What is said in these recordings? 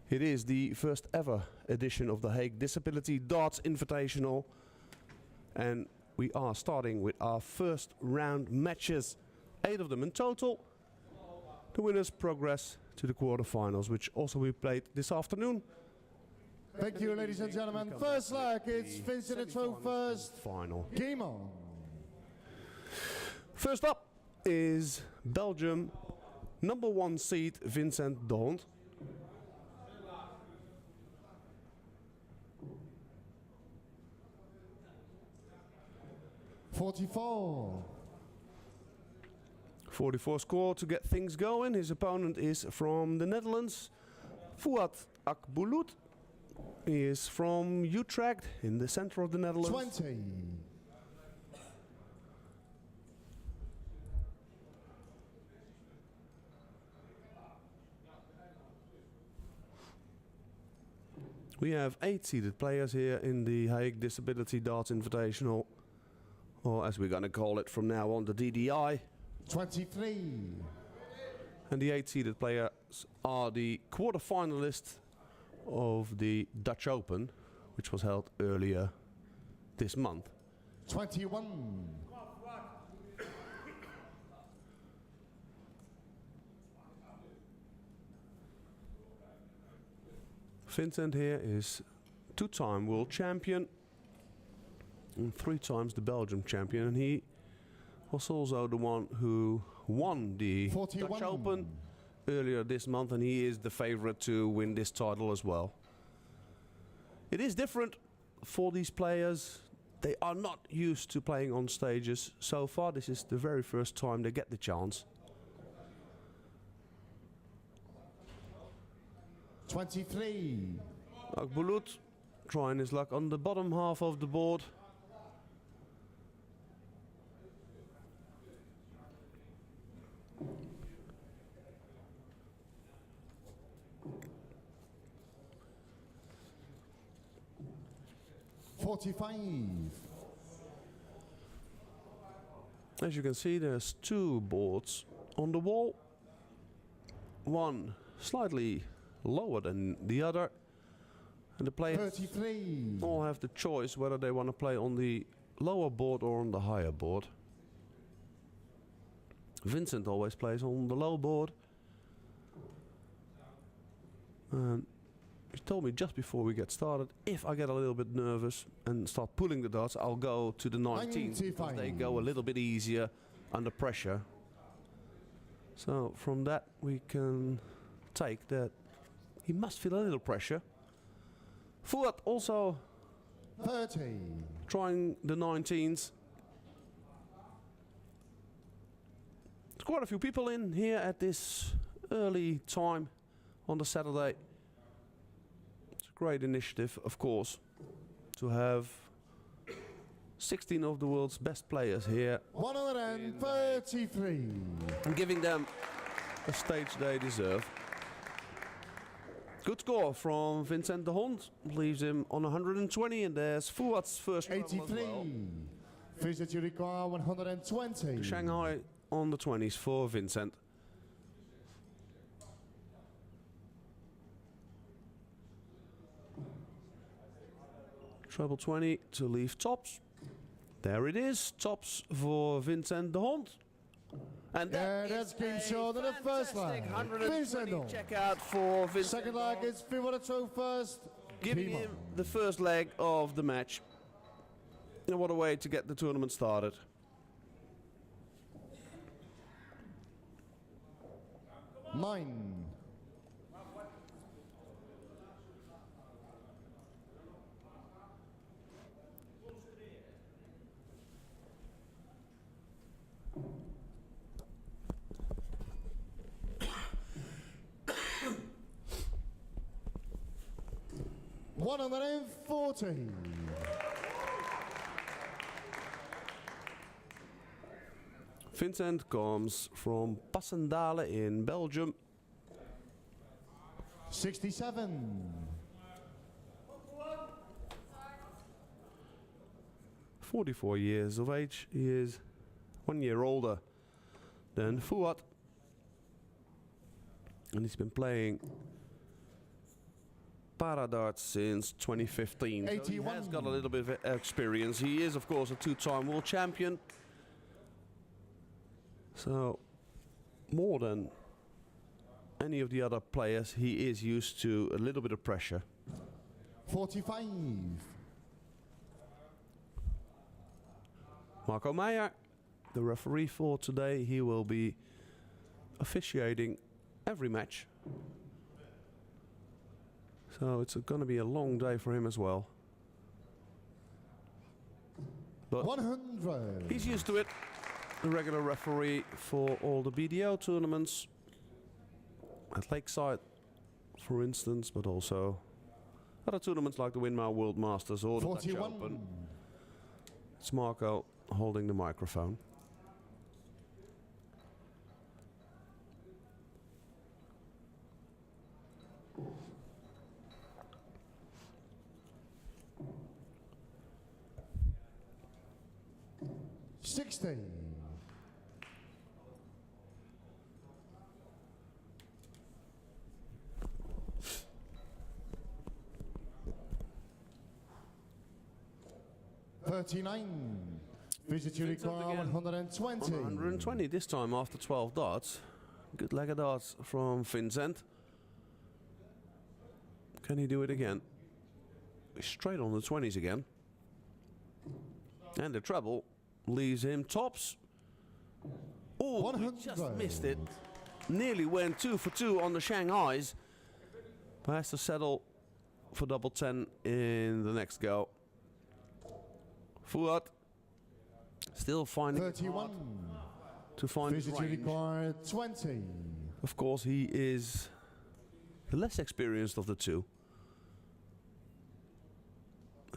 It is the first ever edition of the Hague Disability Darts Invitational, and we are starting with our first round matches, 8 of them in total. The winners progress to the quarterfinals, which also we played this afternoon. Thank you, ladies and gentlemen. First leg, it's Vincent and Throw first. Final. Game on. First up is Belgium, number 1 seed Vincent de Hond. .44 score to get things going. His opponent is from the Netherlands, Fuat Akbulut. He is from Utrecht in the center of the Netherlands. 20. We have 8 seeded players here in the Hague Disability Darts Invitational, or as we're going to call it from now on, the DDI. 23. And the 8 seeded players are the quarterfinalists of the Dutch Open, which was held earlier this month. 21. Vincent here is 2-time world champion and 3 times the Belgium champion, and he was also the one who won the 41. Dutch Open earlier this month, and he is the favorite to win this title as well. It is different for these players. They are not used to playing on stages so far. This is the very first time they get the chance. 23. Akbulut trying his luck on the bottom half of the board. .45. As you can see, there's 2 boards on the wall. One slightly lower than the other, and the players 33. all have the choice whether they want to play on the lower board or on the higher board. Vincent always plays on the low board, and he told me just before we get started, if I get a little bit nervous and start pulling the darts, I'll go to the 19s because they go a little bit easier under pressure. So from that we can take that he must feel a little pressure. Fuat also 30. trying the 19s. There's quite a few people in here at this early time on the Saturday. It's a great initiative, of course, to have 16 of the world's best players here. 133. And giving them a stage they deserve. Good score from Vincent de Hond, leaves him on 120, and there's Fuat's first 83. as well. Visit you require 120. Shanghai on the 20s for Vincent. Treble 20 to leave tops. There it is, tops for Vincent de Hond. And that's game short in the first leg. Vincent check out for Vincent. Second leg is Fuat Throw first. Giving him the first leg of the match. And what a way to get the tournament started. Nine. $140. Vincent comes from Passendale in Belgium. 67. 44 years of age. He is 1 year older than Fuat. And he's been playing para darts since 2015. So he 81. has got a little bit of experience. He is, of course, a two-time world champion. So, more than any of the other players, he is used to a little bit of pressure. 45. Marco Meijer, the referee for today, he will be officiating every match. So it's going to be a long day for him as well. But 100. he's used to it. The regular referee for all the BDO tournaments at Lakeside, for instance, but also other tournaments like the Windmill World Masters or the Dutch 41. Open. It's Marco holding the microphone. $60. $39. Visit you require 120. 120 this time after 12 darts. Good leg of darts from Vincent. Can he do it again? Straight on the 20s again. And the treble leaves him tops. Oh, he just missed it. Nearly went 2 for 2 on the Shanghais. But has to settle for double 10 in the next go. Fuat still finding 31. to find his Visit you range. require 20. Of course, he is the less experienced of the two.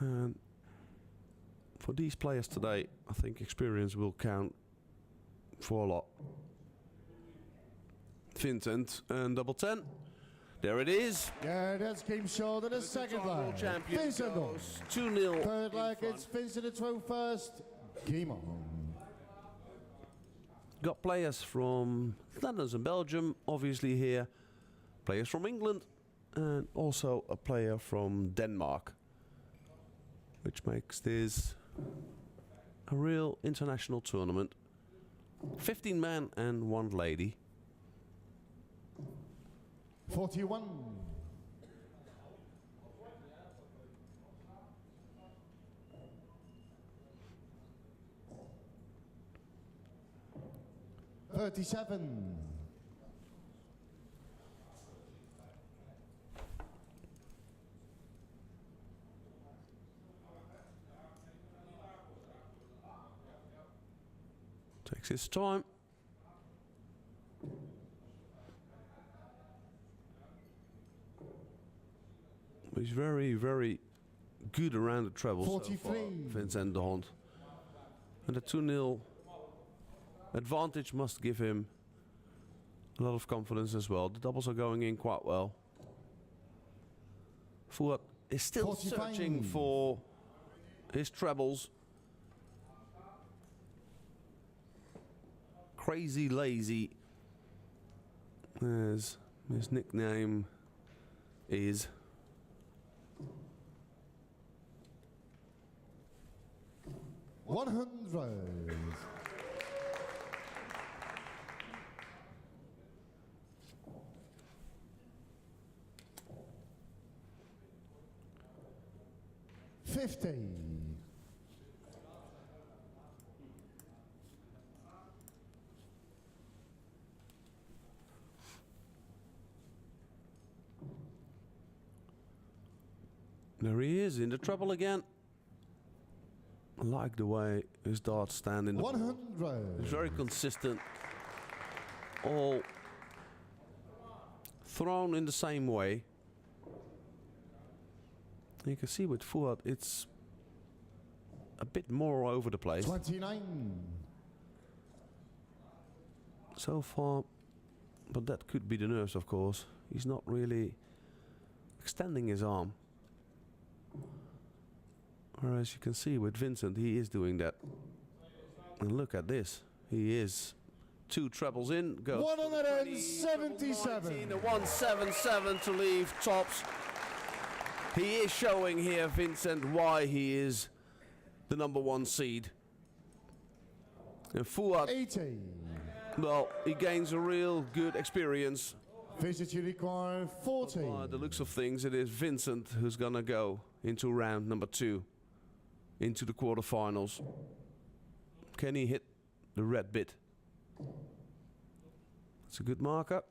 And for these players today, I think experience will count for a lot. Vincent and double 10. There it is. Yeah, that's game short in the second World leg. champion Vincent goes 2-0. Third in leg, front. it's Vincent at throw first. Game on. Got players from Netherlands and Belgium, obviously here. Players from England. And also a player from Denmark. Which makes this a real international tournament. 15 men and 1 lady. 41. $37. Takes his time. He's very, very good around the treble so 43. far, Vincent de Hond. And the 2-0 advantage must give him a lot of confidence as well. The doubles are going in quite well. Fuat is still 45. searching for his trebles. Crazy Lazy, as his nickname is. $100. $50. There he is in the trouble again. I like the way his darts stand in the 100. It's very consistent. All thrown in the same way. You can see with Fuat it's a bit more all over the place. 29. So far, but that could be the nerves, of course. He's not really extending his arm. Whereas you can see with Vincent, he is doing that. And look at this. He is 2 trebles in. Goes 177. 177 to leave tops. He is showing here, Vincent, why he is the #1 seed. And Fuat, 80. well, he gains a real good experience. Vincent, you require 40. By the looks of things, it is Vincent who's gonna go into round number 2, into the quarterfinals. Can he hit the red bit? That's a good marker.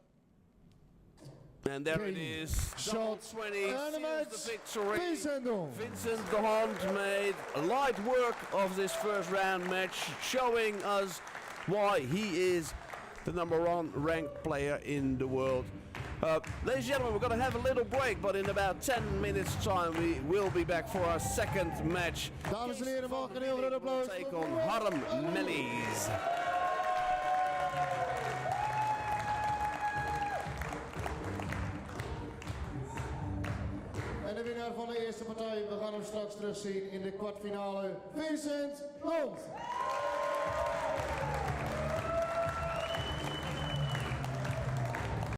And there it is. Shot 20 and a match. seals the victory. Vincent. Vincent de Hond made light work of this first round match, showing us why he is the #1 ranked player in the world. Ladies and gentlemen, we're going to have a little break, but in about 10 minutes time we will be back for our second match. Dames en heren, mag ik een heel groot applaus. Take on Harm Mellies. En de winnaar van de eerste partij, we gaan hem straks terugzien in de kwartfinale, Vincent de Hond.